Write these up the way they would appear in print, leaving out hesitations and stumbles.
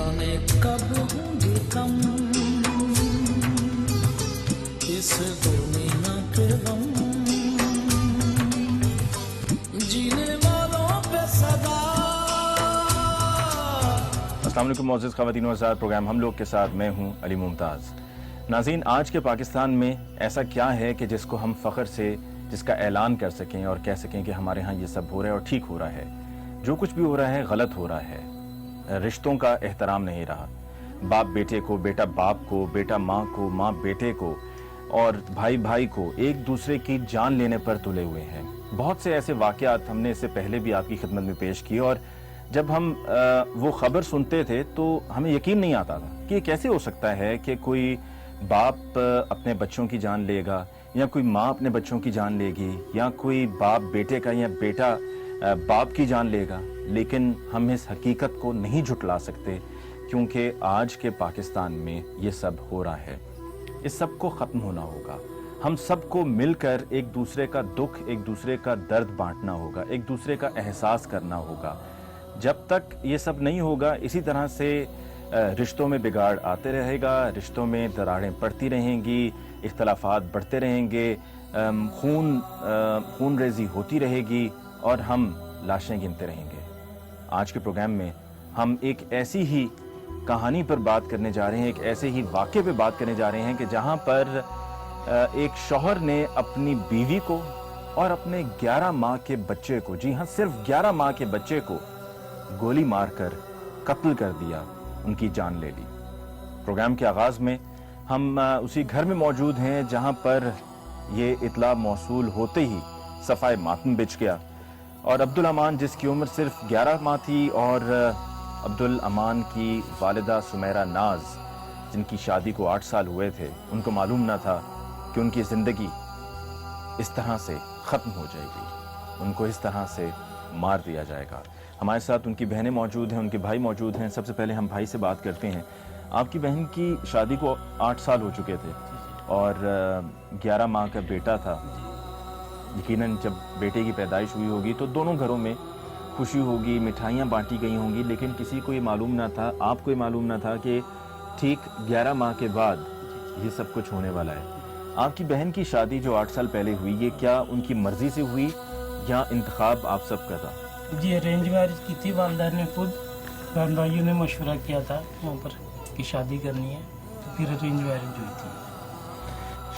जाने कब होंगे कम इस दुनिया के गम जीने वालों पे सदा। अस्सलाम वालेकुम मोअज़्ज़िज़ ख़वातीन व हज़रात, प्रोग्राम हम लोग के साथ मैं हूं अली मुमताज़। नाज़रीन, आज के पाकिस्तान में ऐसा क्या है कि जिसको हम फ़ख्र से जिसका ऐलान कर सकें और कह सकें कि हमारे यहाँ ये सब हो रहा है और ठीक हो रहा है। जो कुछ भी हो रहा है गलत हो रहा है। रिश्तों का एहतराम नहीं रहा, बाप बेटे को, बेटा बाप को, बेटा माँ को, माँ बेटे को और भाई भाई को एक दूसरे की जान लेने पर तुले हुए हैं। बहुत से ऐसे वाक़यात हमने इससे पहले भी आपकी खिदमत में पेश किए और जब हम वो ख़बर सुनते थे तो हमें यकीन नहीं आता था कि ये कैसे हो सकता है कि कोई बाप अपने बच्चों की जान लेगा या कोई माँ अपने बच्चों की जान लेगी या कोई बाप बेटे का या बेटा बाप की जान लेगा। लेकिन हम इस हकीकत को नहीं झुटला सकते क्योंकि आज के पाकिस्तान में ये सब हो रहा है। इस सब को ख़त्म होना होगा। हम सबको मिलकर एक दूसरे का दुख, एक दूसरे का दर्द बांटना होगा, एक दूसरे का एहसास करना होगा। जब तक ये सब नहीं होगा इसी तरह से रिश्तों में बिगाड़ आते रहेगा, रिश्तों में दरारें पड़ती रहेंगी, इख्तलाफात बढ़ते रहेंगे, खून रेजी होती रहेगी और हम लाशें गिनते रहेंगे। आज के प्रोग्राम में हम एक ऐसी ही कहानी पर बात करने जा रहे हैं, एक ऐसे ही वाक़े पे बात करने जा रहे हैं कि जहां पर एक शौहर ने अपनी बीवी को और अपने 11 माह के बच्चे को, जी हाँ सिर्फ 11 माह के बच्चे को गोली मारकर कत्ल कर दिया, उनकी जान ले ली। प्रोग्राम के आगाज़ में हम उसी घर में मौजूद हैं जहां पर ये इत्ला मौसूल होते ही सफ़ाए मातम बिछ गया और अब्दुल अमान, जिसकी उम्र सिर्फ 11 माह थी, और अब्दुल अमान की वालिदा सुमेरा नाज, जिनकी शादी को 8 साल हुए थे, उनको मालूम न था कि उनकी ज़िंदगी इस तरह से ख़त्म हो जाएगी, उनको इस तरह से मार दिया जाएगा। हमारे साथ उनकी बहनें मौजूद हैं, उनके भाई मौजूद हैं। सबसे पहले हम भाई से बात करते हैं। आपकी बहन की शादी को 8 साल हो चुके थे और 11 माह का बेटा था। यकीनन जब बेटे की पैदाइश हुई होगी तो दोनों घरों में खुशी होगी, मिठाइयाँ बांटी गई होंगी, लेकिन किसी को ये मालूम ना था, आपको ये मालूम ना था कि ठीक 11 माह के बाद ये सब कुछ होने वाला है। आपकी बहन की शादी जो 8 साल पहले हुई, ये क्या उनकी मर्जी से हुई या इंतखाब आप सब का था? जी, अरेंज मैरिज की थी। वालदा ने खुद बहन भाइयों ने मशवरा किया था वहाँ पर कि शादी करनी है, तो फिर अरेंज मैरिज हुई थी।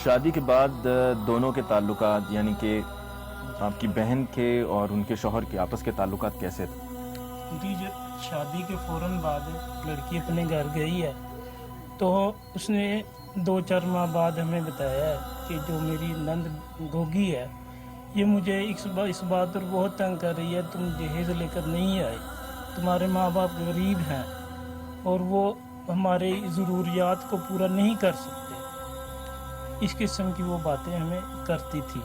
शादी के बाद दोनों के ताल्लुकात, यानी कि आपकी बहन के और उनके शौहर के आपस के ताल्लुकात कैसे थे? जी, जो शादी के फ़ौरन बाद लड़की अपने घर गई है तो उसने 2-4 माह बाद हमें बताया है कि जो मेरी नंद गोगी है ये मुझे इस बात पर बहुत तंग कर रही है, तुम जहेज़ लेकर नहीं आए, तुम्हारे माँ बाप गरीब हैं और वो हमारे ज़रूरियात को पूरा नहीं कर सकते। इस किस्म की वो बातें हमें करती थी।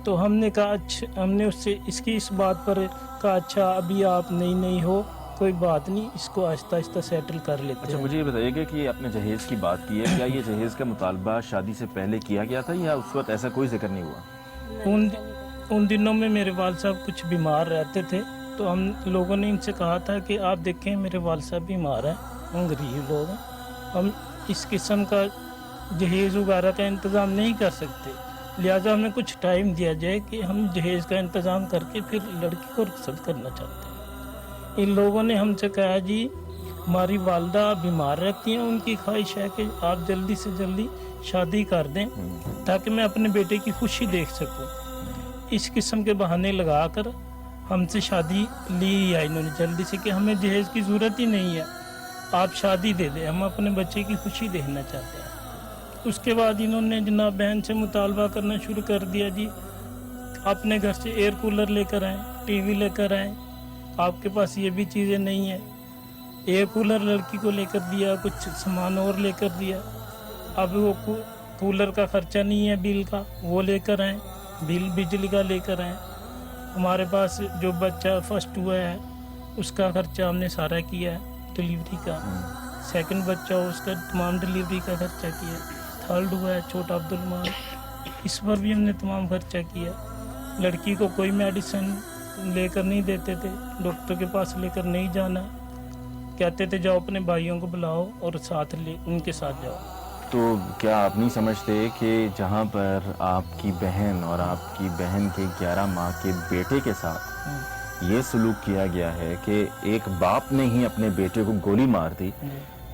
तो हमने कहा अच्छा, हमने उससे इस बात पर कहा अच्छा अभी आप नहीं हो, कोई बात नहीं, इसको आहिस्ता आहिस्ता सेटल कर लेते हैं। अच्छा, मुझे ये बताइएगा कि आपने जहेज़ की बात की है, क्या ये जहेज़ का मुतालबा शादी से पहले किया गया था या उस वक्त ऐसा कोई जिक्र नहीं हुआ? उन दिनों में मेरे वाल साहब कुछ बीमार रहते थे तो हम लोगों ने इनसे कहा था कि आप देखें मेरे वाल साहब बीमार हैं, हम गरीब लोग हैं, हम इस किस्म का जहेज़ वगैरह का इंतज़ाम नहीं कर सकते, लिहाजा हमें कुछ टाइम दिया जाए कि हम जहेज़ का इंतज़ाम करके फिर लड़की को रुखसत करना चाहते हैं। इन लोगों ने हमसे कहा जी हमारी वालदा बीमार रहती हैं, उनकी ख्वाहिश है कि आप जल्दी से जल्दी शादी कर दें ताकि मैं अपने बेटे की खुशी देख सकूं। इस किस्म के बहाने लगाकर हमसे शादी ली है इन्होंने जल्दी से कि हमें जहेज़ की ज़रूरत ही नहीं है, आप शादी दे दें, हम अपने बच्चे की खुशी देखना चाहते हैं। उसके बाद इन्होंने जनाब बहन से मुतालबा करना शुरू कर दिया जी अपने घर से एयर कूलर लेकर आएँ, टीवी लेकर आएँ, आपके पास ये भी चीज़ें नहीं है। एयर कूलर लड़की को लेकर दिया, कुछ सामान और लेकर दिया। अब वो कूलर का ख़र्चा नहीं है, बिल का वो लेकर आएँ, बिल बिजली का लेकर आएँ। हमारे पास जो बच्चा फर्स्ट हुआ है उसका ख़र्चा हमने सारा किया है, डिलीवरी का। सेकंड बच्चा उसका तमाम डिलीवरी का खर्चा किया। थर्ड हुआ है छोटा अब्दुल मान, इस पर भी हमने तमाम खर्चा किया। लड़की को कोई मेडिसिन लेकर नहीं देते थे, डॉक्टर के पास लेकर नहीं जाना, कहते थे जाओ अपने भाइयों को बुलाओ और साथ ले उनके साथ जाओ। तो क्या आप नहीं समझते कि जहाँ पर आपकी बहन और आपकी बहन के 11 माह के बेटे के साथ ये सलूक किया गया है कि एक बाप ने ही अपने बेटे को गोली मार दी,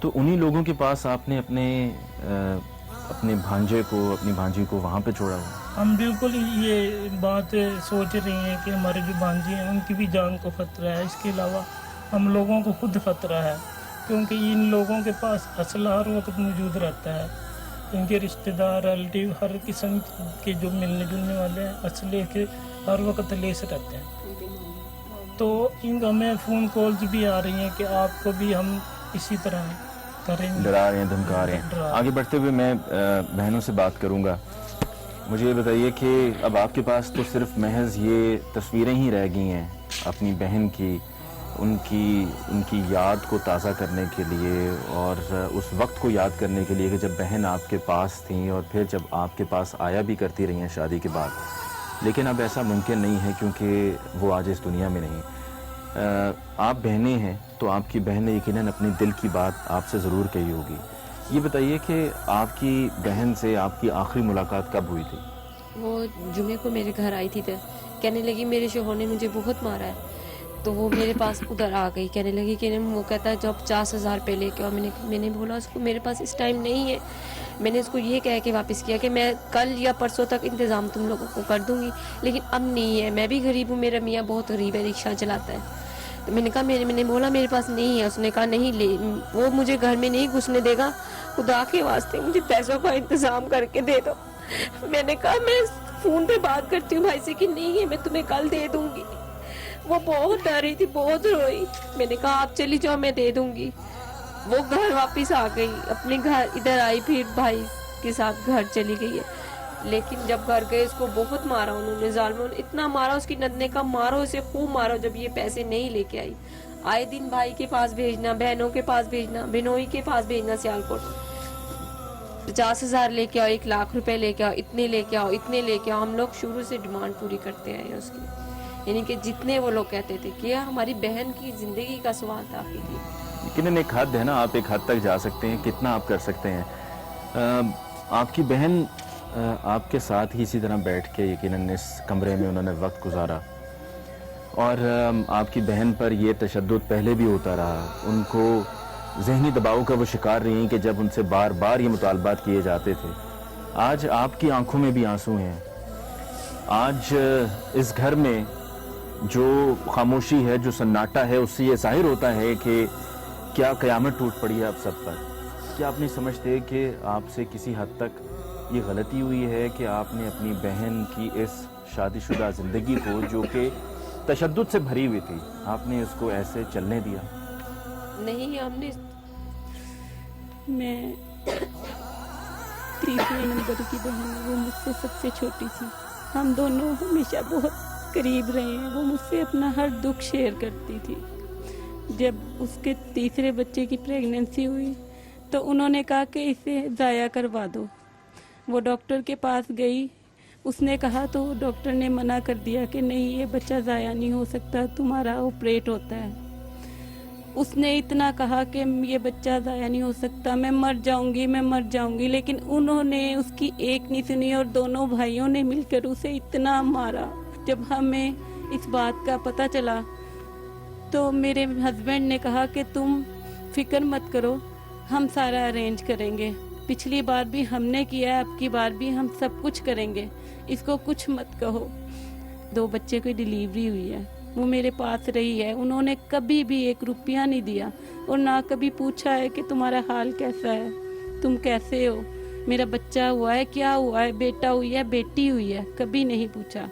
तो उन्हीं लोगों के पास आपने अपने भांजे को, अपनी भांजी को वहाँ पे छोड़ा हुआ? हम बिल्कुल ये बात सोच रही हैं कि हमारे जो भांजी हैं उनकी भी जान को खतरा है। इसके अलावा हम लोगों को खुद खतरा है, क्योंकि इन लोगों के पास असला हर वक्त मौजूद रहता है। इनके रिश्तेदार, रिलेटिव, हर किस्म के जो मिलने जुलने वाले हैं असले के हर वक्त लेस रहते हैं। तो इन हमें फ़ोन कॉल्स भी आ रही हैं कि आपको भी हम इसी तरह करेंगे, डरा रहे हैं, धमका रहे हैं। आगे बढ़ते हुए मैं बहनों से बात करूंगा। मुझे ये बताइए कि अब आपके पास तो सिर्फ महज ये तस्वीरें ही रह गई हैं अपनी बहन की, उनकी याद को ताज़ा करने के लिए और उस वक्त को याद करने के लिए कि जब बहन आपके पास थी और फिर जब आपके पास आया भी करती रही हैं शादी के बाद, लेकिन अब ऐसा मुमकिन नहीं है क्योंकि वो आज इस दुनिया में नहीं। आप बहनें हैं तो आपकी बहन ने यकीनन अपने दिल की बात आपसे ज़रूर कही होगी। ये बताइए कि आपकी बहन से आपकी आखिरी मुलाकात कब हुई थी? वो जुमे को मेरे घर आई थी, तो कहने लगी मेरे शोहर ने मुझे बहुत मारा है। तो वो मेरे पास उधर आ गई, कहने लगी कि वो कहता है जब 50,000 रुपये लेके आओ। मैंने बोला उसको मेरे पास इस टाइम नहीं है। मैंने उसको ये कह के वापस किया कि मैं कल या परसों तक इंतज़ाम तुम लोगों को कर दूंगी, लेकिन अब नहीं है। मैं भी गरीब हूँ, मेरा मियाँ बहुत गरीब है, रिक्शा चलाता है। तो मैंने कहा मैंने बोला मेरे पास नहीं है। उसने कहा नहीं ले, वो मुझे घर में नहीं घुसने देगा, खुदा के वास्ते मुझे पैसों का इंतज़ाम करके दे दो। मैंने कहा मैं फ़ोन पे बात करती हूँ भाई से कि नहीं है, मैं तुम्हें कल दे दूँगी। वो बहुत डर रही थी, बहुत रोई। मैंने कहा आप चली जाओ, मैं दे दूँगी। वो घर वापस आ गई, अपने घर इधर आई, फिर भाई के साथ घर चली गई है। लेकिन जब घर गए उसको बहुत मारा उन्होंने, जालिमों ने इतना मारा, उसकी नद ने कहा मारो इसे, खूब मारो जब ये पैसे नहीं लेके आई। आए दिन भाई के पास भेजना, बहनों के पास भेजना, बिनोई के पास भेजना, सियालकोट 50,000 लेके आओ, 1 लाख रुपए लेके आओ, इतने लेके आओ, इतने लेके आओ। हम लोग शुरू से डिमांड पूरी करते आए उसकी, यानी कि जितने वो लोग कहते थे कि हमारी बहन की जिंदगी का सवाल था आखिर। लेकिन एक हद है ना, आप एक हद तक जा सकते हैं, कितना आप कर सकते हैं। आपकी बहन आपके साथ ही इसी तरह बैठ के यकीनन इस कमरे में उन्होंने वक्त गुजारा और आपकी बहन पर ये तशद्दुद पहले भी होता रहा। उनको ज़हनी दबाव का वो शिकार रही कि जब उनसे बार बार ये मुतालबात किए जाते थे। आज आपकी आंखों में भी आंसू हैं। आज इस घर में जो खामोशी है, जो सन्नाटा है, उससे ये जाहिर होता है कि क्या क़यामत टूट पड़ी है आप सब पर। क्या आप नहीं समझते कि आपसे किसी हद तक ये गलती हुई है कि आपने अपनी बहन की इस शादीशुदा ज़िंदगी को, जो कि तशद्दुद से भरी हुई थी, आपने इसको ऐसे चलने दिया? नहीं, हमने मैं तीसरे नंबर की बहन हूँ, वो मुझसे सबसे छोटी थी। हम दोनों हमेशा बहुत करीब रहे हैं। वो मुझसे अपना हर दुख शेयर करती थी। जब उसके तीसरे बच्चे की प्रेगनेंसी हुई तो उन्होंने कहा कि इसे ज़ाया करवा दो। वो डॉक्टर के पास गई, उसने कहा तो डॉक्टर ने मना कर दिया कि नहीं ये बच्चा ज़ाया नहीं हो सकता, तुम्हारा ऑपरेट होता है। उसने इतना कहा कि ये बच्चा ज़ाया नहीं हो सकता, मैं मर जाऊंगी, मैं मर जाऊंगी। लेकिन उन्होंने उसकी एक नहीं सुनी और दोनों भाइयों ने मिलकर उसे इतना मारा। जब हमें इस बात का पता चला तो मेरे हस्बैंड ने कहा कि तुम फिक्र मत करो, हम सारा अरेंज करेंगे। पिछली बार भी हमने किया, अब की बार भी हम सब कुछ करेंगे, इसको कुछ मत कहो। 2 बच्चे की डिलीवरी हुई है, वो मेरे पास रही है। उन्होंने कभी भी 1 रुपया नहीं दिया और ना कभी पूछा है कि तुम्हारा हाल कैसा है, तुम कैसे हो, मेरा बच्चा हुआ है, क्या हुआ है, बेटा हुई है, बेटी हुई है, कभी नहीं पूछा।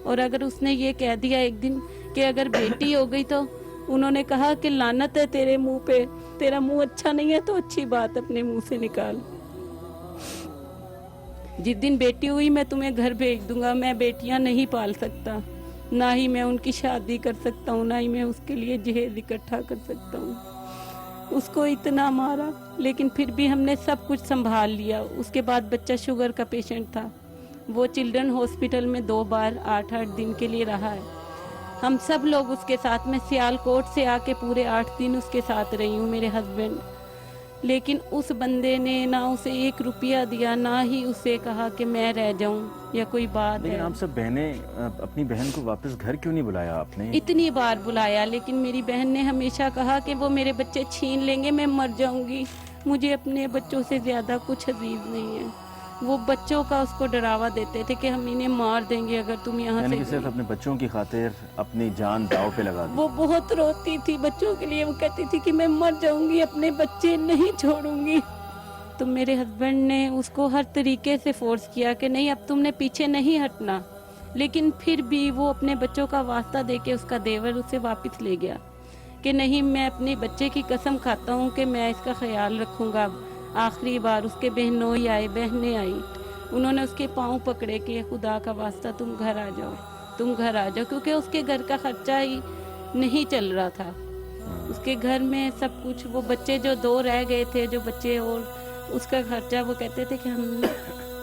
और अगर उसने ये कह दिया एक दिन कि अगर बेटी हो गई, तो उन्होंने कहा कि लानत है तेरे मुंह पे, तेरा मुंह अच्छा नहीं है तो अच्छी बात अपने मुंह से निकाल। जिस दिन बेटी हुई मैं तुम्हें घर भेज दूंगा। मैं बेटियां नहीं पाल सकता, ना ही मैं उनकी शादी कर सकता हूँ, ना ही मैं उसके लिए जहेज इकट्ठा कर सकता हूँ। उसको इतना मारा, लेकिन फिर भी हमने सब कुछ संभाल लिया। उसके बाद बच्चा शुगर का पेशेंट था, वो चिल्ड्रन हॉस्पिटल में 2 बार 8-8 दिन के लिए रहा है। हम सब लोग उसके साथ, मैं सियालकोट से आके पूरे 8 दिन उसके साथ रही हूँ, मेरे हस्बैंड। लेकिन उस बंदे ने ना उसे 1 रुपया दिया, ना ही उसे कहा कि मैं रह जाऊं या कोई बात लेकिन है। आप सब बहनें अपनी बहन को वापस घर क्यों नहीं बुलाया आपने? इतनी बार बुलाया, लेकिन मेरी बहन ने हमेशा कहा कि वो मेरे बच्चे छीन लेंगे, मैं मर जाऊंगी, मुझे अपने बच्चों से ज़्यादा कुछ अजीज नहीं है। वो बच्चों का उसको डरावा देते थे कि हम इन्हें मार देंगे अगर तुम यहाँ यानी से कि सिर्फ अपने बच्चों की खातिर अपनी जान दाव पे लगा दी। वो बहुत रोती थी बच्चों के लिए, वो कहती थी कि मैं मर जाऊंगी, अपने बच्चे नहीं छोड़ूंगी। तो मेरे हस्बैंड ने उसको हर तरीके से फोर्स किया कि नहीं, अब तुमने पीछे नहीं हटना। लेकिन फिर भी वो अपने बच्चों का वास्ता देके उसका देवर उसे वापस ले गया कि नहीं, मैं अपने बच्चे की कसम खाता हूँ कि मैं इसका ख्याल रखूँगा। आखिरी बार उसके बहनोई आए, बहनें आई, उन्होंने उसके पाँव पकड़े कि खुदा का वास्ता तुम घर आ जाओ, तुम घर आ जाओ, क्योंकि उसके घर का खर्चा ही नहीं चल रहा था। उसके घर में सब कुछ, वो बच्चे जो 2 रह गए थे, जो बच्चे, और उसका खर्चा वो कहते थे कि हम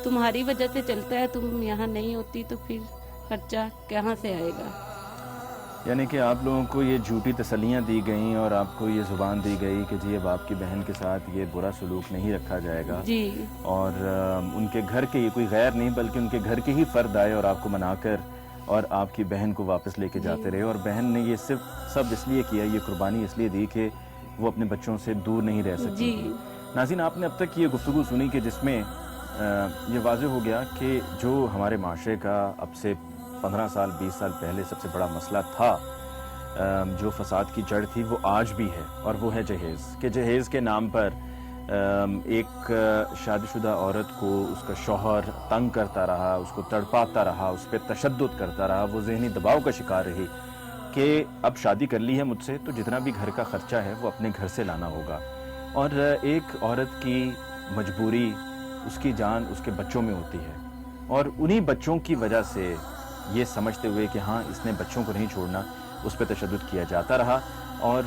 तुम्हारी वजह से चलता है, तुम यहाँ नहीं होती तो फिर खर्चा कहाँ से आएगा। यानी कि आप लोगों को ये झूठी तसल्लियाँ दी गई और आपको ये ज़ुबान दी गई कि जी अब आपकी बहन के साथ ये बुरा सलूक नहीं रखा जाएगा जी। और उनके घर के, ये कोई गैर नहीं बल्कि उनके घर के ही फ़र्द आए और आपको मनाकर और आपकी बहन को वापस लेके जाते रहे। और बहन ने ये सिर्फ सब इसलिए किया, ये कुर्बानी इसलिए दी कि वो अपने बच्चों से दूर नहीं रह सकती जी। थी। नाज़रीन, आपने अब तक ये गुफ्तगू सुनी कि जिसमें ये वाज़ेह हो गया कि जो हमारे माशरे का अब से 15 साल 20 साल पहले सबसे बड़ा मसला था, जो फसाद की जड़ थी, वो आज भी है, और वो है जहेज़। कि जहेज़ के नाम पर एक शादीशुदा औरत को उसका शौहर तंग करता रहा, उसको तड़पाता रहा, उस पर तशद्दुद करता रहा, वो ज़हनी दबाव का शिकार रही कि अब शादी कर ली है मुझसे तो जितना भी घर का ख़र्चा है वो अपने घर से लाना होगा। और एक औरत की मजबूरी, उसकी जान उसके बच्चों में होती है, और उन्हीं बच्चों की वजह से ये समझते हुए कि हाँ इसने बच्चों को नहीं छोड़ना, उस पर तशद्दुद किया जाता रहा। और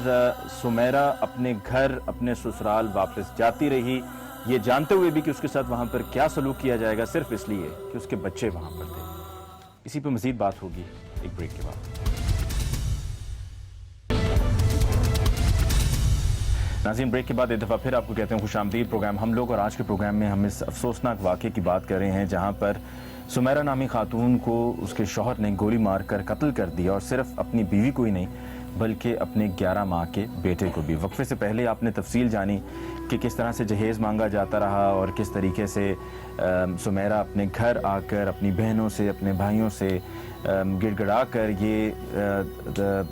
सुमेरा अपने घर, अपने ससुराल वापस जाती रही, ये जानते हुए भी कि उसके साथ वहाँ पर क्या सलूक किया जाएगा, सिर्फ इसलिए कि उसके बच्चे वहाँ पर थे। इसी पर मज़ीद बात होगी एक ब्रेक के बाद। नाज़रीन, ब्रेक के बाद एक दफ़ा फिर आपको कहते हैं खुशामदीद प्रोग्राम हम लोग। और आज के प्रोग्राम में हम इस अफसोसनाक वाक़े की बात कर रहे हैं जहाँ पर सुमेरा नामी खातून को उसके शौहर ने गोली मारकर कत्ल कर दिया, और सिर्फ अपनी बीवी को ही नहीं बल्कि अपने 11 माह के बेटे को भी। वक्फे से पहले आपने तफसील जानी कि किस तरह से जहेज़ मांगा जाता रहा और किस तरीके से सुमेरा अपने घर आकर अपनी बहनों से, अपने भाइयों से गिड़गिड़ा कर ये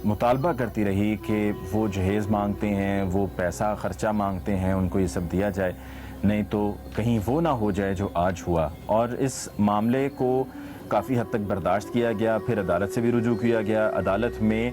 मुतालबा करती रही कि वो जहेज़ मांगते हैं, वो पैसा ख़र्चा मांगते हैं, उनको ये सब दिया जाए, नहीं तो कहीं वो ना हो जाए जो आज हुआ। और इस मामले को काफ़ी हद तक बर्दाश्त किया गया, फिर अदालत से भी रुजू किया गया। अदालत में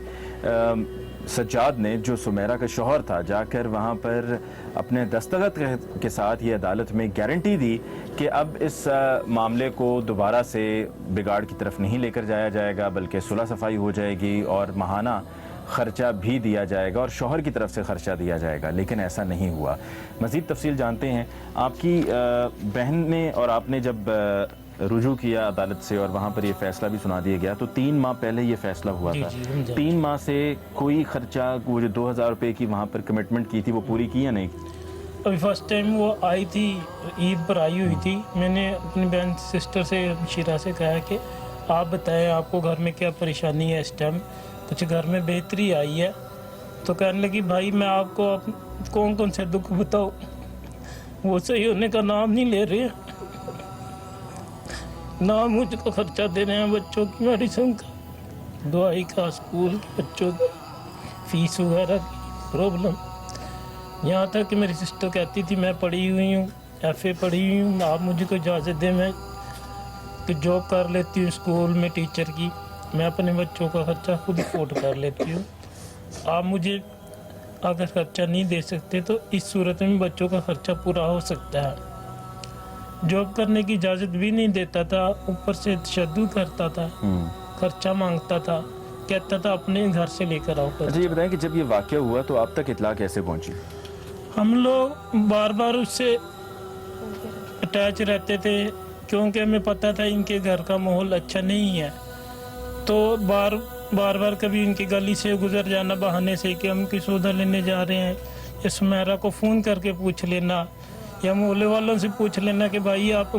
सज्जाद ने, जो सुमेरा का शौहर था, जाकर वहाँ पर अपने दस्तखत के साथ ये अदालत में गारंटी दी कि अब इस मामले को दोबारा से बिगाड़ की तरफ नहीं लेकर जाया जाएगा, बल्कि सुलह सफाई हो जाएगी और माहाना ख़र्चा भी दिया जाएगा और शौहर की तरफ से ख़र्चा दिया जाएगा। लेकिन ऐसा नहीं हुआ। मज़ीद तफसील जानते हैं। आपकी बहन ने और आपने जब रुजू किया अदालत से और वहाँ पर ये फ़ैसला भी सुना दिया गया, तो 3 माह पहले ये फ़ैसला हुआ था। 3 माह से कोई ख़र्चा, वो जो 2000 रुपये की वहाँ पर कमिटमेंट की थी, वो पूरी की या नहीं? अभी फर्स्ट टाइम वो आई थी, ईद पर आई हुई थी। मैंने अपनी बहन सिस्टर से, शीरा से कहा कि आप बताएं आपको घर में क्या परेशानी है, इस टाइम कुछ घर में बेहतरी आई है। तो कहने लगी भाई मैं आपको कौन कौन से दुख बताऊँ, वो सही होने का नाम नहीं ले रहे, ना मुझको खर्चा दे रहे हैं बच्चों की मेडिसिन का, दवाई का, स्कूल के बच्चों की फीस वगैरह की प्रॉब्लम। यहाँ तक कि मेरी सिस्टर कहती थी मैं पढ़ी हुई हूँ, FA पढ़ी हुई हूँ, आप मुझे कोई इजाज़त दें, मैं कि जॉब कर लेती हूँ स्कूल में टीचर की, मैं अपने बच्चों का खर्चा खुद अफोर्ड कर लेती हूँ। आप मुझे अगर खर्चा नहीं दे सकते तो इस सूरत में बच्चों का खर्चा पूरा हो सकता है। जॉब करने की इजाज़त भी नहीं देता था, ऊपर से तशद्दुद करता था, खर्चा मांगता था, कहता था अपने घर से लेकर आओ। अच्छा ये बताएं कि जब ये वाक़या हुआ तो आप तक इत्तला कैसे पहुंची? हम लोग बार बार उससे अटैच रहते थे क्योंकि हमें पता था इनके घर का माहौल अच्छा नहीं है, तो बार बार बार कभी इनकी गली से गुजर जाना बहाने से कि हम किसी उधर लेने जा रहे हैं, या सुमेरा को फ़ोन करके पूछ लेना, या मोहल्ले वालों से पूछ लेना कि भाई आप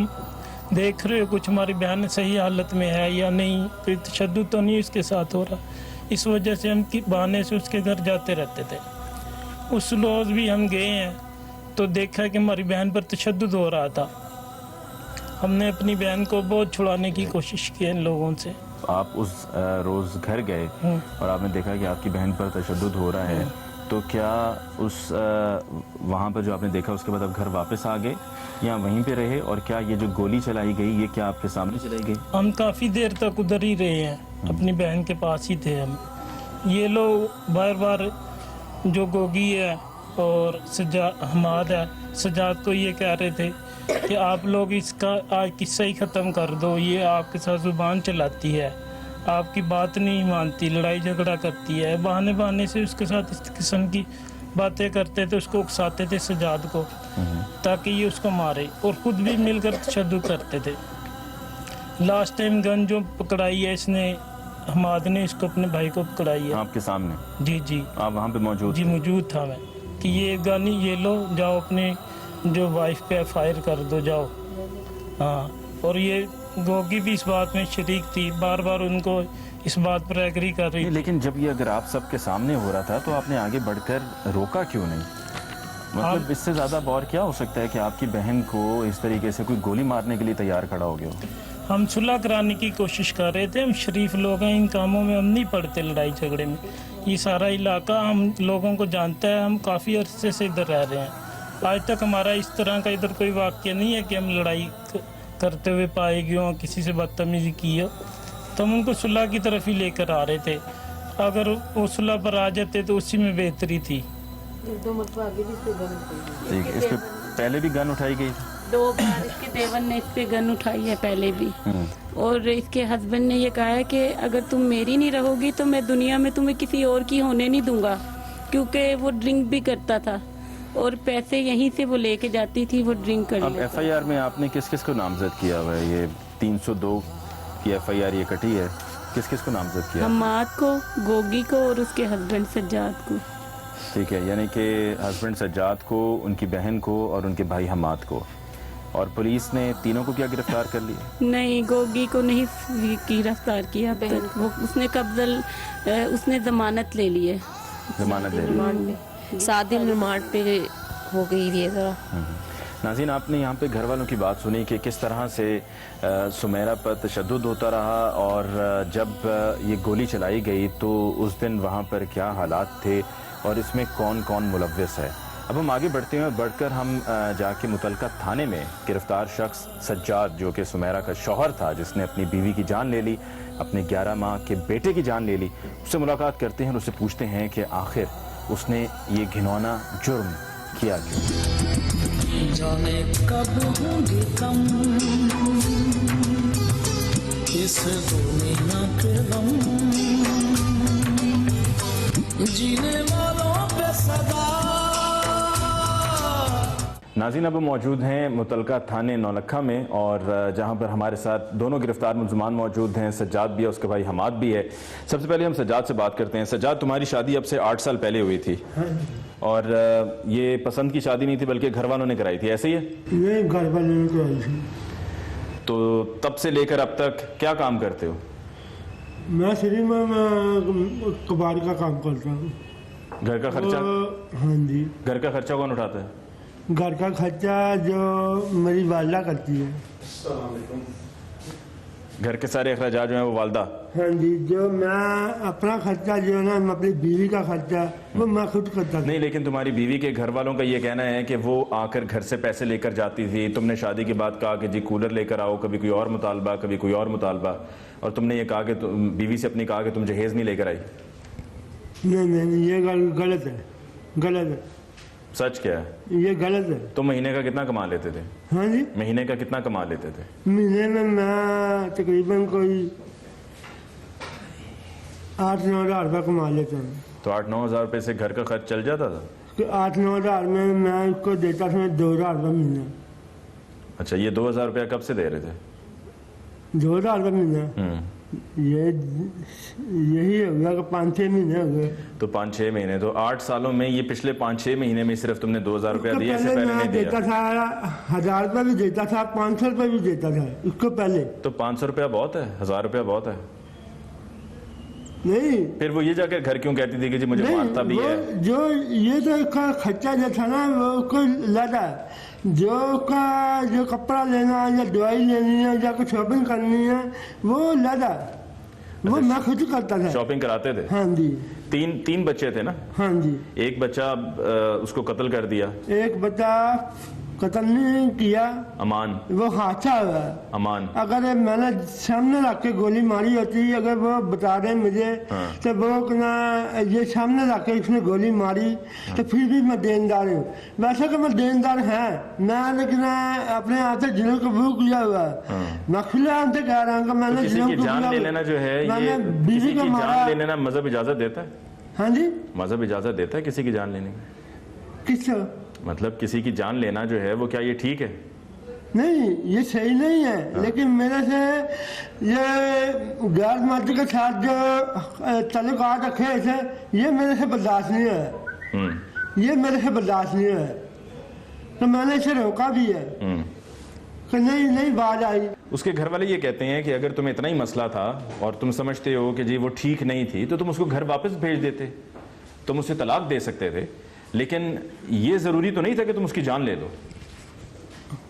देख रहे हो कुछ हमारी बहन सही हालत में है या नहीं, कोई तशद्दुद तो नहीं उसके साथ हो रहा। इस वजह से हम बहाने से उसके घर जाते रहते थे। उस रोज़ भी हम गए हैं तो देखा कि हमारी बहन पर तशद्दुद हो रहा था। हमने अपनी बहन को बहुत छुड़ाने की कोशिश की इन लोगों से। आप उस रोज़ घर गए और आपने देखा कि आपकी बहन पर तशद्दुद हो रहा है, तो क्या उस वहाँ पर जो आपने देखा उसके बाद आप घर वापस आ गए या वहीं पे रहे, और क्या ये जो गोली चलाई गई ये क्या आपके सामने चलाई गई? हम काफ़ी देर तक उधर ही रहे हैं, अपनी बहन के पास ही थे हम। ये लोग बार बार जो गोगी है और हमाद है, सजाद को ये कह रहे थे कि आप लोग इसका आज किस्सा ही ख़त्म कर दो, ये आपके साथ ज़ुबान चलाती है, आपकी बात नहीं मानती, लड़ाई झगड़ा करती है। बहाने बहाने से उसके साथ इस किस्म की बातें करते थे, उसको उकसाते थे सजाद को, ताकि ये उसको मारे, और ख़ुद भी मिलकर तशद्दुद करते थे। लास्ट टाइम गन जो पकड़ाई है इसने, हमाद ने इसको अपने भाई को पकड़ाई है आपके सामने? जी जी, आप वहाँ पे मौजूद? जी मौजूद था मैं, कि ये गन ये लो, जाओ अपने जो वाइफ पे फायर कर दो, जाओ। हाँ, और ये गोगी भी इस बात में शरीक थी, बार बार उनको इस बात पर एग्री कर रही थी। लेकिन जब ये अगर आप सबके सामने हो रहा था तो आपने आगे बढ़कर रोका क्यों नहीं? मतलब इससे ज़्यादा और क्या हो सकता है कि आपकी बहन को इस तरीके से कोई गोली मारने के लिए तैयार खड़ा हो गया हो? हम सुलह कराने की कोशिश कर रहे थे, हम शरीफ लोग हैं, इन कामों में हम नहीं पड़ते, लड़ाई झगड़े में। ये सारा इलाका हम लोगों को जानता है, हम काफ़ी अरसे से इधर रह रहे हैं। आज तक हमारा इस तरह का इधर कोई वाक़या नहीं है कि हम लड़ाई करते हुए पाए गए हों, किसी से बदतमीजी की हो। तो हम उनको सुलह की तरफ ही लेकर आ रहे थे। अगर वो सुलह पर आ जाते तो उसी में बेहतरी थी। ठीक है, इस पे पहले भी गन उठाई गई? 2 बार इसके देवर ने इस पे गन उठाई है पहले भी, और इसके हस्बैंड ने ये कहा है कि अगर तुम मेरी नहीं रहोगी तो मैं दुनिया में तुम्हें किसी और की होने नहीं दूंगा, क्योंकि वो ड्रिंक भी करता था और पैसे यहीं से वो लेके जाती थी, वो ड्रिंक कर अब एफआईआर में आपने किस किस को नामजद किया हुआ है? ये 302 की एफआईआर ये कटी है, किस किस को नामजद किया? हमाद को, गोगी को और उसके हस्बैंड सज्जाद को। ठीक है, यानी कि हस्बैंड सज्जाद को, उनकी बहन को और उनके भाई हमाद को। और पुलिस ने तीनों को क्या गिरफ्तार कर लिया? नहीं, गोगी को नहीं गिरफ्तार किया अब तक। वो उसने उसने जमानत ले ली है। जमानत ले ली? 7 दिन रिमांड पे हो गई है ज़रा। नाज़रीन, आपने यहाँ पे घर वालों की बात सुनी कि किस तरह से सुमेरा पर तशद्दुद होता रहा, और जब ये गोली चलाई गई तो उस दिन वहाँ पर क्या हालात थे और इसमें कौन कौन मुलव्विस है। अब हम आगे बढ़ते हैं, बढ़कर हम जाके मुतलका थाने में गिरफ्तार शख्स सज्जाद, जो कि सुमेरा का शौहर था, जिसने अपनी बीवी की जान ले ली, अपने 11 माह के बेटे की जान ले ली, उससे मुलाकात करते हैं और उससे पूछते हैं कि आखिर उसने ये घिनौना जुर्म किया क्यों। जाने कब होंगे कम इस दुनिया के गम, जीने वालों पे सदा। नाज़रीन, अब मौजूद हैं मुतलका थाने नौलखा में, और जहां पर हमारे साथ दोनों गिरफ्तार मुलज़मान मौजूद हैं। सज्जाद भी है, उसके भाई हमाद भी है। सबसे पहले हम सज्जाद से बात करते हैं। सज्जाद, तुम्हारी शादी अब से 8 साल पहले हुई थी, और ये पसंद की शादी नहीं थी बल्कि घर वालों ने कराई थी, ऐसे ही है? ये घर वालों ने कराई थी। तो तब से लेकर अब तक क्या काम करते हो? मैं सिर्फ मैं कबाड़ का काम करता हूँ। घर का खर्चा? हाँ जी। घर का खर्चा कौन उठाता है? घर का खर्चा जो मेरी वालदा करती है। घर के सारे अखराजात जो हैं वो वालदा? हाँ जी, जो मैं अपना खर्चा जो है ना, मैं अपनी बीवी का खर्चा वो मैं खुद करता था। नहीं, लेकिन तुम्हारी बीवी के घर वालों का ये कहना है कि वो आकर घर से पैसे लेकर जाती थी। तुमने शादी के बाद कहा कि जी कूलर लेकर आओ, कभी कोई और मुतालबा, कभी कोई और मुतालबा, और तुमने ये कहा कि बीवी से अपनी कहा कि तुम जहेज नहीं लेकर आई। नहीं, ये गलत है, गलत है। सच क्या है? ये गलत है। तुम महीने का कितना कमा लेते थे? हाँ जी, महीने का कितना कमा लेते थे? महीने में मैं तकरीबन कोई 8-9 हज़ार रुपये कमा लेता हूँ। तो 8-9 हज़ार रुपये से घर का खर्च चल जाता था? 8-9 हज़ार में मैं उसको देता था 2,000 रुपये महीना। अच्छा, ये 2,000 रुपया कब से दे रहे थे? 2,000 रुपये महीना। यही हो गया कि 5-6 महीने हो गए। तो 5-6 महीने, तो 8 सालों में ये पिछले 5-6 महीने में सिर्फ तुमने 2000 रुपया दिया, इससे पहले नहीं मैं देता दिया? था 1000 रुपये भी देता था, 500 रुपये भी देता था उसको पहले। तो 500 रुपया बहुत है, 1000 रुपया बहुत है? नहीं फिर वो ये जाकर घर क्यों कहती थी कि जी मुझे मारता भी वो है? जो ये तो इसका खर्चा जो था ना वो उसको लगा, जो का जो कपड़ा लेना या दवाई लेनी है या कुछ शॉपिंग करनी है वो लगा, वो मैं खुद करता था। शॉपिंग कराते थे? हाँ जी। तीन बच्चे थे ना? हाँ जी। एक बच्चा उसको कत्ल कर दिया, एक बच्चा कत्ल नहीं किया, अमान। वो हादसा हुआ। अमान अगर मैंने सामने रख के गोली मारी होती, अगर वो बता दें मुझे तो वो ना ये सामने रख के उसने गोली मारी तो फिर भी मैं देनदार हूँ। वैसे तो मैं देनदार है मैं, लेकिन अपने आप से जिन्हों कबूल किया हुआ है। मैं खुले आम से कह रहा हूँ कि मैंने किसी की जान ले लेना जो है, ये किसी की जान ले लेना मजहब इजाजत देता है? हाँ जी। मजहब इजाजत देता है किसी की जान लेने की? किस मतलब किसी की जान लेना जो है वो क्या ये ठीक है? नहीं, ये सही नहीं है। लेकिन मेरे से ये गैर मर्द के साथ जो ताल्लुकात रखे थे ये मेरे से बर्दाश्त नहीं है, ये मेरे से बर्दाश्त नहीं है। तो मैंने इसे रोका भी है कि नहीं बात आई। उसके घर वाले ये कहते हैं कि अगर तुम्हें इतना ही मसला था और तुम समझते हो कि जी वो ठीक नहीं थी तो तुम उसको घर वापस भेज देते, तुम उसे तलाक दे सकते थे, लेकिन ये जरूरी तो नहीं था कि तुम उसकी जान ले लो।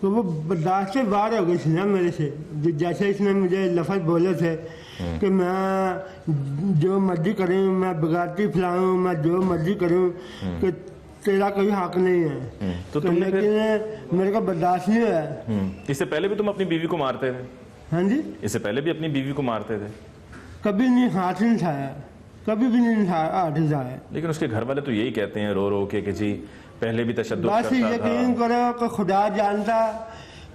तो वो बर्दाश्त से बाहर हो गई थी ना मेरे से। जैसे इसने मुझे लफ्ज़ बोले थे कि मैं जो मर्जी करूँ, मैं बगाती फैलाऊँ, मैं जो मर्जी करूँ कि तेरा कोई हक नहीं है। तो तुमने लेकिन मेरे को बर्दाश्त नहीं हुआ। इससे पहले भी तुम अपनी बीवी को मारते थे? हाँ जी। इससे पहले भी अपनी बीवी को मारते थे? कभी नहीं हाथ नहीं उठाया, कभी भी नहीं हाथ उठाया। लेकिन उसके घर वाले तो यही कहते हैं रो रो के कि जी पहले भी तशद्दुद बस करता यकीन था। करो कि खुदा जानता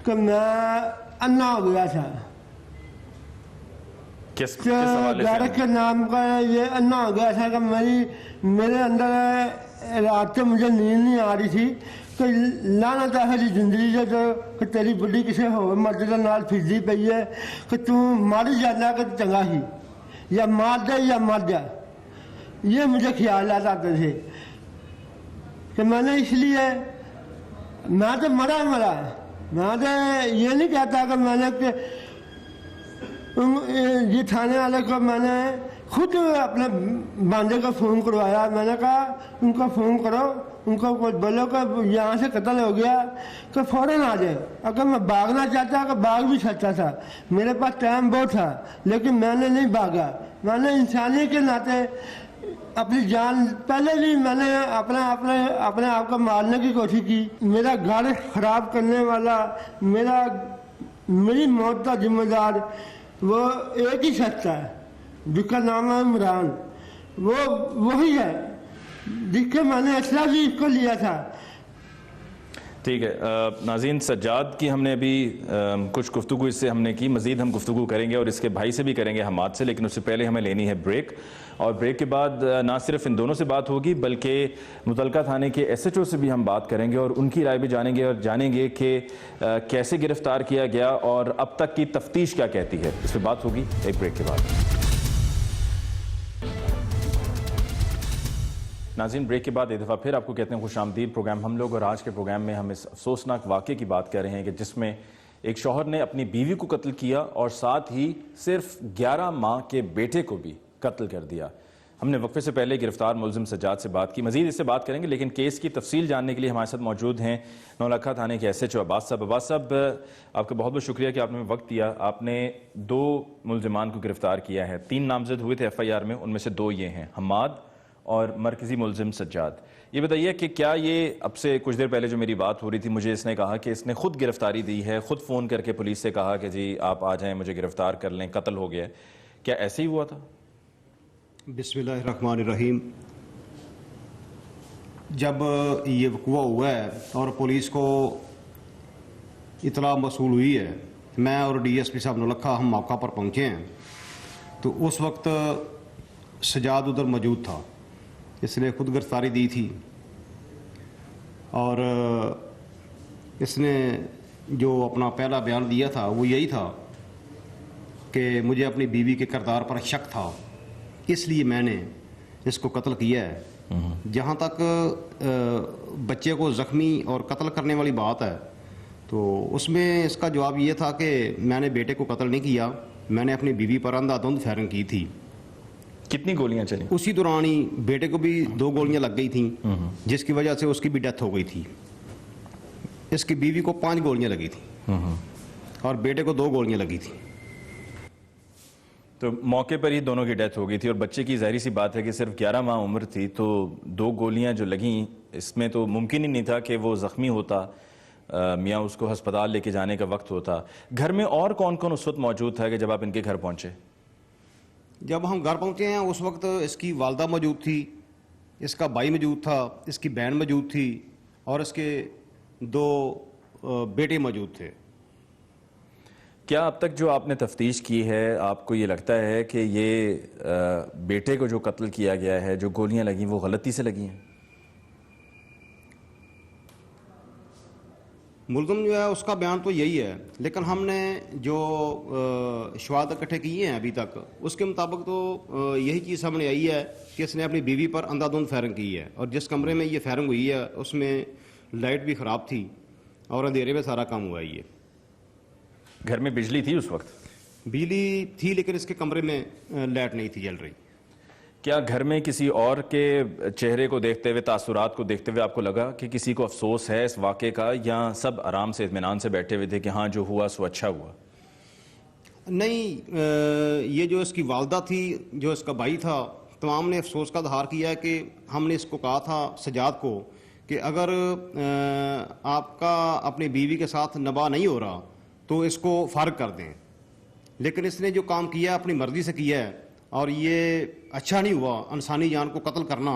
कि मैं अन्ना हो गया था। किस हवाले गारक से? के नाम का ये अन्ना हो गया था कि मेरे अंदर रात को मुझे नींद नहीं आ रही थी कि लाना चाहे जिंदगी जो कि तेरी बुढ़ी किसी हो मर्द के नाल फिरदी पई है कि तू मारी जाना कि चंगा ही, या मार दे या मर जा। ये मुझे ख्याल आते थे कि मैंने इसलिए मैं तो मरा मैं तो ये नहीं कहता कि मैंने ये थाने वाले को मैंने खुद अपने बांधे को फ़ोन करवाया। मैंने कहा उनको फ़ोन करो, उनको बोलो कि यहाँ से कत्ल हो गया कि फ़ौरन आ जाए। अगर मैं भागना चाहता कि भाग भी सकता था, मेरे पास टाइम बहुत था, लेकिन मैंने नहीं भागा। मैंने इंसानियत के नाते अपनी जान, पहले भी मैंने अपने आप को मारने की कोशिश की। मेरा घर खराब करने वाला, मेरी मौत का जिम्मेदार वो एक ही शख्स है जिसका नाम है इमरान। वो वही है जिसके मैंने असला भी इसको लिया था। ठीक है नाज़रीन, सज्जाद की हमने अभी कुछ गुफ्तगू इससे हमने की, मज़ीद हम गुफ्तगू करेंगे और इसके भाई से भी करेंगे हमाद से, लेकिन उससे पहले हमें लेनी है ब्रेक। और ब्रेक के बाद ना सिर्फ इन दोनों से बात होगी बल्कि मुतलका थाने के SHO से भी हम बात करेंगे और उनकी राय भी जानेंगे कि कैसे गिरफ्तार किया गया और अब तक की तफ्तीश क्या कहती है। इस पर बात होगी एक ब्रेक के बाद। नाज़रीन, ब्रेक के बाद एक दफ़ा फिर आपको कहते हैं खुशामदीद प्रोग्राम हम लोग। और आज के प्रोग्राम में हम इस अफसोसनाक वाक़े की बात कर रहे हैं कि जिसमें एक शौहर ने अपनी बीवी को कत्ल किया और साथ ही सिर्फ 11 माह के बेटे को भी कत्ल कर दिया। हमने वक्फे से पहले गिरफ्तार मुलजिम सज्जाद से बात की, मज़ीद इससे बात करेंगे, लेकिन केस की तफसील जानने के लिए हमारे साथ मौजूद हैं नौलखा थाने के SHO अब्बास साहब। अब्बास साहब, आपका बहुत बहुत शुक्रिया कि आपने वक्त दिया। आपने 2 मुलजिमान को गिरफ्तार किया है, 3 नामजद हुए थे FIR में, उनमें से 2 ये हैं, हमाद और मरकजी मुलजिम सज्जाद। ये बताइए कि क्या ये, अब से कुछ देर पहले जो मेरी बात हो रही थी, मुझे इसने कहा कि इसने खुद गिरफ्तारी दी है, खुद फ़ोन करके पुलिस से कहा कि जी आप आ जाएं, मुझे गिरफ्तार कर लें, कत्ल हो गया, क्या ऐसे ही हुआ था? बिस्मिल्लाहिर्रहमानिर्रहीम। जब ये वक़्वा हुआ है और पुलिस को इतला मसूल हुई है, मैं और DSP साहब नौलखा हम मौका पर पहुँचे हैं, तो उस वक्त सज्जाद उधर मौजूद था, इसने खुद गिरफ्तारी दी थी और इसने जो अपना पहला बयान दिया था वो यही था کہ مجھے اپنی بیوی کے کردار پر شک تھا، اس لیے میں نے اس کو قتل کیا ہے۔ جہاں تک بچے کو زخمی اور قتل کرنے والی بات ہے تو اس میں اس کا جواب یہ تھا کہ میں نے بیٹے کو قتل نہیں کیا، میں نے اپنی بیوی پر اندھا دھند فائرنگ کی تھی۔ کتنی گولیاں چلیں؟ اسی دوران ہی بیٹے کو بھی 2 گولیاں لگ گئی تھیں، جس کی وجہ سے اس کی بھی ڈیتھ ہو گئی تھی۔ اس کی بیوی کو 5 گولیاں لگی تھیں اور بیٹے کو 2 گولیاں لگی تھیں۔ تو موقع پر ہی دونوں کی ڈیتھ ہو گئی تھی، اور بچے کی ظاہری سی بات ہے کہ صرف 11 ماہ عمر تھی، تو 2 گولیاں جو لگیں اس میں تو ممکن ہی نہیں تھا کہ وہ زخمی ہوتا، میاں اس کو ہسپتال لے کے جانے کا وقت ہوتا۔ گھر میں اور کون کون اس وقت موجود تھا کہ جب آپ ان کے گھر پہنچے؟ جب ہم گھر پہنچے ہیں اس وقت اس کی والدہ موجود تھی، اس کا بھائی موجود تھا، اس کی بہن موجود تھی اور اس کے 2 بیٹے موجود تھے۔ کیا اب تک جو آپ نے تفتیش کی ہے آپ کو یہ لگتا ہے کہ یہ بیٹے کو جو قتل کیا گیا ہے، جو گولیاں لگیں وہ غلطی سے لگی ہیں؟ ملزم جو ہے اس کا بیان تو یہی ہے، لیکن ہم نے جو شواہد اکٹھے کیے ہیں ابھی تک اس کے مطابق تو یہی چیز سامنے آئی ہے کہ اس نے اپنی بیوی پر اندھا دھند فائرنگ کی ہے، اور جس کمرے میں یہ فائرنگ ہوئی ہے اس میں لائٹ بھی خراب تھی اور اندھیرے میں سارا کام ہوا ہے۔ گھر میں بجلی تھی اس وقت؟ بجلی تھی لیکن اس کے کمرے میں لائٹ نہیں تھی جل رہی۔ کیا گھر میں کسی اور کے چہرے کو دیکھتے ہوئے، تاثرات کو دیکھتے ہوئے آپ کو لگا کہ کسی کو افسوس ہے اس واقعے کا، یا سب آرام سے اطمینان سے بیٹھے ہوئے تھے کہ ہاں جو ہوا سو اچھا ہوا؟ نہیں، یہ جو اس کی والدہ تھی، جو اس کا بھائی تھا، تمام نے افسوس کا اظہار کیا ہے کہ ہم نے اس کو کہا تھا سجاد کو کہ اگر آپ کا اپنی بیوی کے ساتھ نباہ نہیں ہو رہا تو اس کو فارغ کر دیں، لیکن اس نے جو کام کیا اپنی مرضی سے کیا ہے اور یہ اچھا نہیں ہوا۔ انسانی جان کو قتل کرنا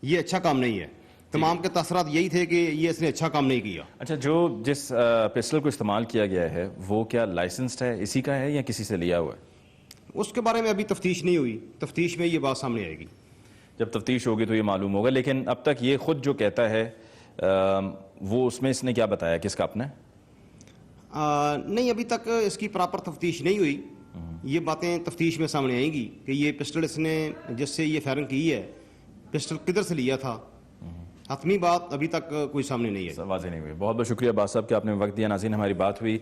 یہ اچھا کام نہیں ہے۔ تمام کے تاثرات یہی تھے کہ یہ اس نے اچھا کام نہیں کیا۔ اچھا، جو جس پسٹل کو استعمال کیا گیا ہے وہ کیا لائسنسڈ ہے، اسی کا ہے یا کسی سے لیا ہوا ہے؟ اس کے بارے میں ابھی تفتیش نہیں ہوئی، تفتیش میں یہ بات سامنے آئے گی۔ جب تفتیش ہوگی تو یہ معلوم ہوگا، لیکن اب تک یہ خود جو کہتا ہے وہ اس میں اس نے کیا بتایا، کس کا اپنا ہے؟ نہیں، ابھی تک اس کی پراپر تفتیش نہیں ہوئی۔ یہ باتیں تفتیش میں سامنے آئیں گی کہ یہ پسٹل اس نے جس سے یہ فائرنگ کی ہے پسٹل کدھر سے لیا تھا۔ حتمی بات ابھی تک کوئی سامنے نہیں ہے، واضح نہیں ہوئی۔ بہت بہت شکریہ عباس صاحب کہ آپ نے وقت دیا۔ ناظرین، ہماری بات ہوئی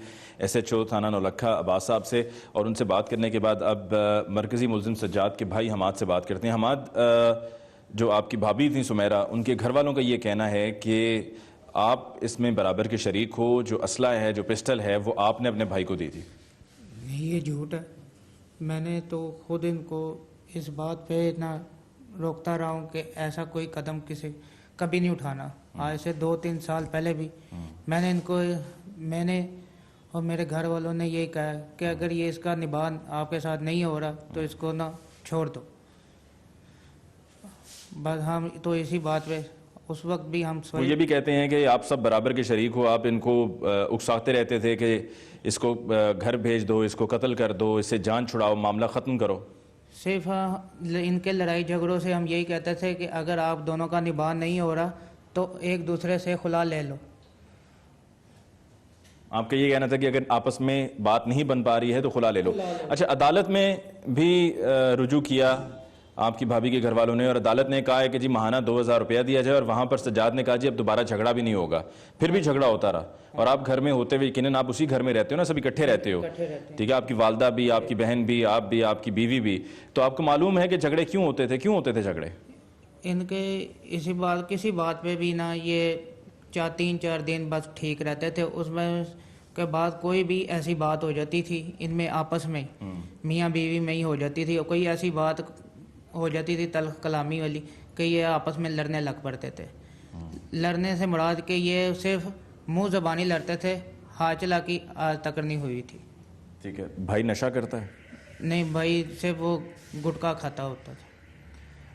SHO تھانہ نولکھا عباس صاحب سے، اور ان سے بات کرنے کے بعد اب مرکزی ملزم سجاد کے بھائی حماد سے بات کرتے ہیں۔ حماد، جو آپ کی بھابھی تھیں سمیرہ، ان کے گھر والوں کا یہ کہنا ہے کہ آپ اس میں برابر کے شریک ہو، جو اسلحہ ہے، جو پسٹل ہے، وہ آپ نے اپنے بھائی کو دی تھی۔ نہیں، یہ جھوٹ ہے۔ میں نے تو خود ان کو اس بات پہ نہ روکتا رہا ہوں کہ ایسا کوئی قدم کبھی نہیں اٹھانا۔ آج سے 2-3 سال پہلے بھی میں نے اور میرے گھر والوں نے یہی کہا کہ اگر یہ اس کا نباہ آپ کے ساتھ نہیں ہو رہا تو اس کو نہ چھوڑ دو۔ بس ہم تو اسی بات پہ اس وقت بھی ہم وہ یہ بھی کہتے ہیں کہ آپ سب برابر کے شریک ہو، آپ ان کو اکساتے رہتے تھے کہ اس کو گھر بھیج دو، اس کو قتل کر دو، اس سے جان چھڑاؤ، معاملہ ختم کرو۔ صرف ان کے لڑائی جھگڑوں سے ہم یہی کہتے تھے کہ اگر آپ دونوں کا نباہ نہیں ہو رہا تو ایک دوسرے سے خلا لے لو۔ آپ کا یہ کہنا تھا کہ اگر آپس میں بات نہیں بن پا رہی ہے تو خلا لے لو۔ اچھا، عدالت میں بھی رجوع کیا آپ کی بھابھی کے گھر والوں نے، اور عدالت نے کہا ہے کہ جی ماہانہ 2000 روپیہ دیا جائے، اور وہاں پر سجاد نے کہا جی اب دوبارہ جھگڑا بھی نہیں ہوگا۔ پھر بھی جھگڑا ہوتا رہا، اور آپ گھر میں ہوتے ہوئے، یقیناً آپ اسی گھر میں رہتے ہو نا، سب اکٹھے رہتے ہو، ٹھیک ہے، آپ کی والدہ بھی، آپ کی بہن بھی، آپ بھی، آپ کی بیوی بھی، تو آپ کو معلوم ہے کہ جھگڑے کیوں ہوتے تھے جھگڑے؟ ان کے کسی بات پہ بھی نہ یہ 3-4 دن بس ٹھیک رہتے تھے، اس میں کے بعد کوئی بھی ایسی بات ہو جاتی تھی ان میں آپس میں، میاں بیوی میں ہی ہو جاتی تھی، اور کوئی ایسی بات ہو جاتی تھی تلخ کلامی والی کہ یہ آپس میں لڑنے لگ پڑتے تھے۔ لڑنے سے مراد کہ یہ صرف منہ زبانی لڑتے تھے، ہاتھ چلا کی آج تک نہیں ہوئی تھی۔ ٹھیک ہے، بھائی نشہ کرتا ہے؟ نہیں، بھائی صرف وہ گٹکا کھاتا ہوتا تھا۔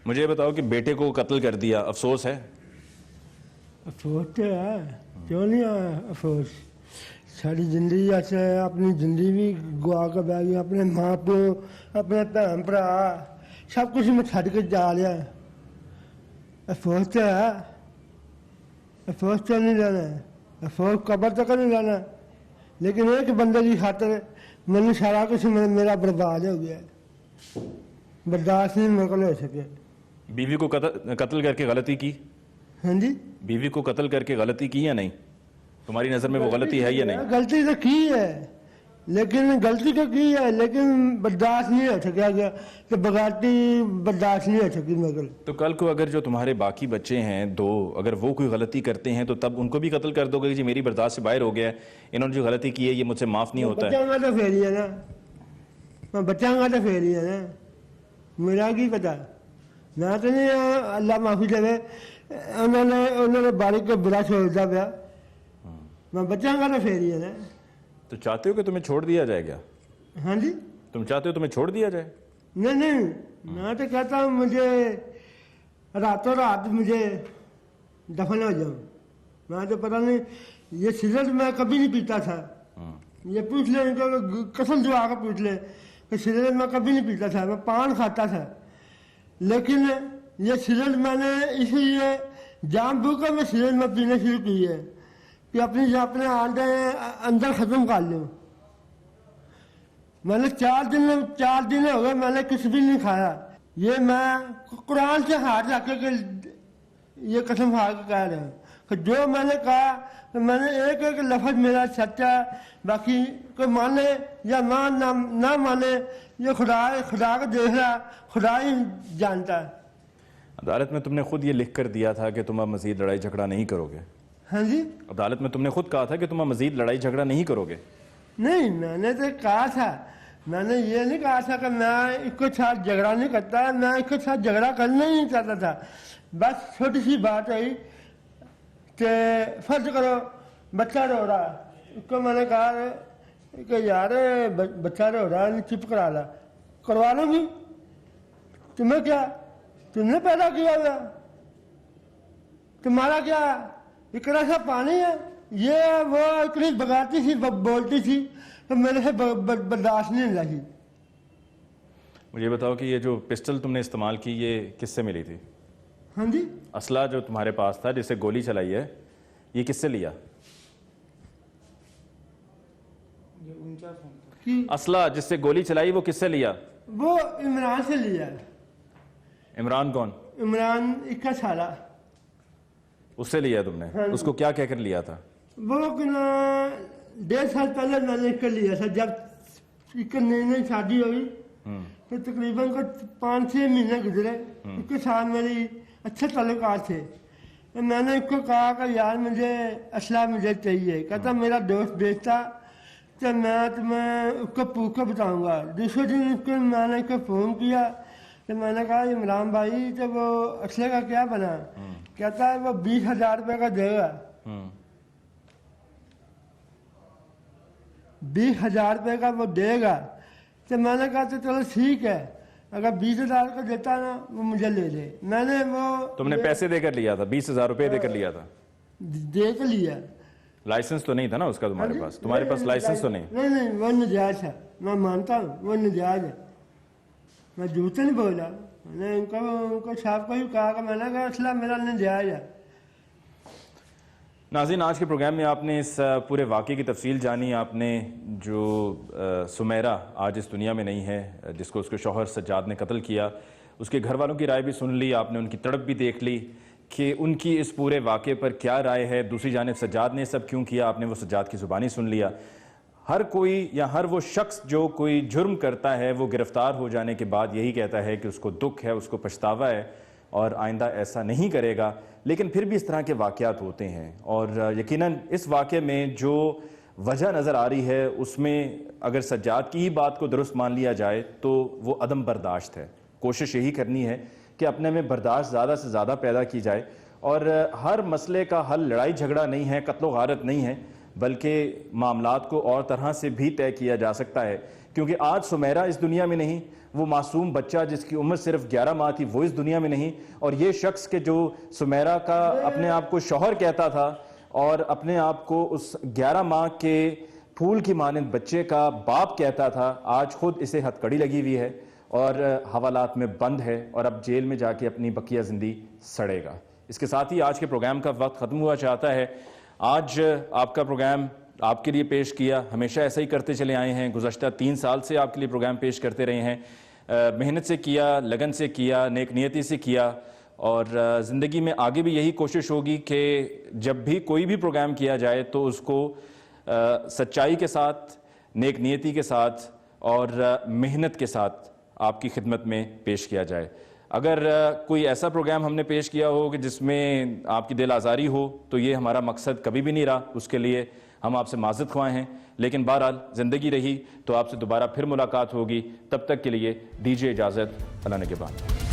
مجھے یہ بتاؤ کہ بیٹے کو قتل کر دیا، افسوس ہے؟ افسوس تو ہے، کیوں نہیں ہے افسوس؟ ساری زندگی ایسے اپنی زندگی بھی گوا کے بہ گئی، اپنے ماں پیو، اپنے بھن بھرا سب کچھ میں چھڈ کے جا لیا۔ افسوس تو ہے، افسوس تو نہیں لینا، افسوس قبر تک نہیں لینا، لیکن ایک بندے کی خاطر मैंने सारा कुछ मेरा बर्बाद हो गया, बर्दाश्त नहीं मेरे को हो सके। बीवी को कत्ल करके गलती की? हाँ जी, बीवी को कत्ल करके गलती की या नहीं? तुम्हारी नजर में वो गलती है या नहीं? गलती तो की है, लेकिन गलती तो की है, लेकिन बर्दाश्त नहीं हो सका गया, तो बगाती बर्दाश्त नहीं हो सकी मेरे को। तो कल को अगर जो तुम्हारे बाकी बच्चे हैं 2, अगर वो कोई गलती करते हैं तो तब उनको भी कत्ल कर दोगे कि जी मेरी बर्दाश्त से बाहर हो गया है, इन्होंने जो गलती की है ये मुझसे माफ नहीं होता है? बचाऊंगा तो फेर ही है ना, मैं बचाऊंगा तो फेर ही है ना, मेरा की पता, मैं तो नहीं अल्लाह माफी देवे, उन्होंने बारिक को बुरा छोड़ता पाया, मैं बचाऊंगा तो फेर ही है ना। तो चाहते हो कि तुम्हें छोड़ दिया जाए क्या? हाँ जी, तुम चाहते हो तुम्हें छोड़ दिया जाए? नहीं, मैं तो कहता हूँ मुझे रातों रात मुझे दफन हो जाऊँ। मैं तो पता नहीं, ये सिगरेट मैं कभी नहीं पीता था, ये पूछ ले इनको, कसम दुआ कर पूछ ले कि सिगरेट मैं कभी नहीं पीता था, मैं पान खाता था, लेकिन ये सिगरेट मैंने इसलिए जानबूझ कर मैं सिगरेट में पीना शुरू की है कि अपने अंदर ख़त्म कर लूँ। मैंने 4 दिन हो गए मैंने कुछ भी नहीं खाया, ये मैं कुरान से हाथ रख के ये कसम खा के कह रहा हूँ कि जो मैंने कहा तो मैंने एक लफ्ज़ मेरा सच्चा, बाकी कोई माने या ना माने ये खुदा को देख रहा, खुदा ही जानता है। अदालत में तुमने खुद ये लिख कर दिया था कि तुम अब मज़ीद लड़ाई झगड़ा नहीं करोगे? हाँ जी, अदालत में तुमने खुद कहा था कि तुम अब मज़ीद लड़ाई झगड़ा नहीं करोगे? नहीं, मैंने तो कहा था, मैंने ये नहीं कहा था कि मैं इसके साथ झगड़ा नहीं करता, मैं इसके साथ झगड़ा करना ही नहीं चाहता था। बस छोटी सी बात आई कि फर्ज करो बच्चा रो रहा, उसको मैंने कहा कि यार बच्चा रो रहा है, चुप करवा लूँगी, तुम्हें क्या, तुमने पैदा किया हुआ, तुम्हारा क्या इतना सा पानी है, ये वो इतनी बगाती थी, बोलती थी तो मेरे से बर्दाश्त नहीं लगी। मुझे बताओ कि ये जो पिस्टल तुमने इस्तेमाल की ये किससे मिली थी? हाँ जी, असला जो तुम्हारे पास था जिससे गोली चलाई है ये किससे लिया? असला जिससे गोली चलाई वो किससे लिया? वो इमरान से लिया। इमरान कौन? इमरान इक्का साला, उससे लिया तुमने? हाँ। उसको क्या कहकर लिया था? वो 1.5 साल पहले मैंने इसका लिया था, जब इसका नई शादी हुई तो तकरीबन को 5-6 महीने गुजरे, इसके साथ मेरी अच्छे ताल्लुकात थे, तो मैंने इसको कहा कि यार मुझे असला मुझे चाहिए, कहता मेरा दोस्त बेचता तो मैं तुम्हें उसको पूछ कर बताऊँगा। दूसरे दिन उसको मैंने इसको फ़ोन किया तो मैंने कहा इमरान भाई तो वो असले का क्या बना, कहता है वो 20,000 रुपये का देगा। 20,000 रुपये का वो देगा, तो मैंने कहा तो चलो ठीक है, अगर 20,000 का देता ना वो मुझे ले ले। मैंने वो तुमने पैसे देकर लिया था? 20,000 रुपये देकर लिया था? दे के लिया। लाइसेंस तो नहीं था ना उसका तुम्हारे पास? तुम्हारे पास लाइसेंस तो नहीं? नहीं, वो नजायज है, मैं मानता हूँ वो नजायज है, मैं झूठ नहीं बोला। मैंने उनको साहब को ही कहा कि मैंने कहा असला मेरा नजायज है। नाज़रीन, आज के प्रोग्राम में आपने इस पूरे वाक़े की तफसील जानी। आपने जो सुमेरा आज इस दुनिया में नहीं है, जिसको उसके शौहर सज्जाद ने कत्ल किया, उसके घर वालों की राय भी सुन ली, आपने उनकी तड़प भी देख ली कि उनकी इस पूरे वाक़े पर क्या राय है। दूसरी जानिब सज्जाद ने सब क्यों किया, आपने वो सज्जाद की ज़ुबानी सुन लिया। हर कोई या हर वो शख्स जो कोई जुर्म करता है वो गिरफ़्तार हो जाने के बाद यही कहता है कि उसको दुख है, उसको पछतावा है और आइंदा ऐसा नहीं करेगा। लेकिन फिर भी इस तरह के वाक़यात होते हैं और यकीनन इस वाक़े में जो वजह नज़र आ रही है उसमें अगर सज्जाद की ही बात को दुरुस्त मान लिया जाए तो वो अदम बर्दाश्त है। कोशिश यही करनी है कि अपने में बर्दाश्त ज़्यादा से ज़्यादा पैदा की जाए और हर मसले का हल लड़ाई झगड़ा नहीं है, कत्लो गारत नहीं है, बल्कि मामलात को और तरह से भी तय किया जा सकता है। क्योंकि आज सुमेरा इस दुनिया में नहीं, वो मासूम बच्चा जिसकी उम्र सिर्फ 11 माह थी वो इस दुनिया में नहीं, और ये शख्स के जो सुमेरा का अपने आप को शौहर कहता था और अपने आप को उस 11 माह के फूल की मानंद बच्चे का बाप कहता था, आज खुद इसे हथकड़ी लगी हुई है और हवालात में बंद है और अब जेल में जाके अपनी बकिया ज़िंदगी सड़ेगा। इसके साथ ही आज के प्रोग्राम का वक्त ख़त्म हुआ चाहता है। आज आपका प्रोग्राम آپ کے لیے پیش کیا, ہمیشہ ایسا ہی کرتے چلے آئے ہیں, گزشتہ 3 سال سے آپ کے لیے پروگرام پیش کرتے رہے ہیں, محنت سے کیا, لگن سے کیا, نیک نیتی سے کیا, اور زندگی میں آگے بھی یہی کوشش ہوگی کہ جب بھی کوئی بھی پروگرام کیا جائے تو اس کو سچائی کے ساتھ, نیک نیتی کے ساتھ اور محنت کے ساتھ آپ کی خدمت میں پیش کیا جائے. اگر کوئی ایسا پروگرام ہم نے پیش کیا ہو کہ جس میں آپ کی دل آزاری ہو تو یہ ہمارا مقصد کبھی بھی نہیں رہا, اس کے لیے ہم آپ سے معذرت خواہ ہیں. لیکن بہرحال زندگی رہی تو آپ سے دوبارہ پھر ملاقات ہوگی. تب تک کے لیے دیجیے اجازت. اللہ نگہبان.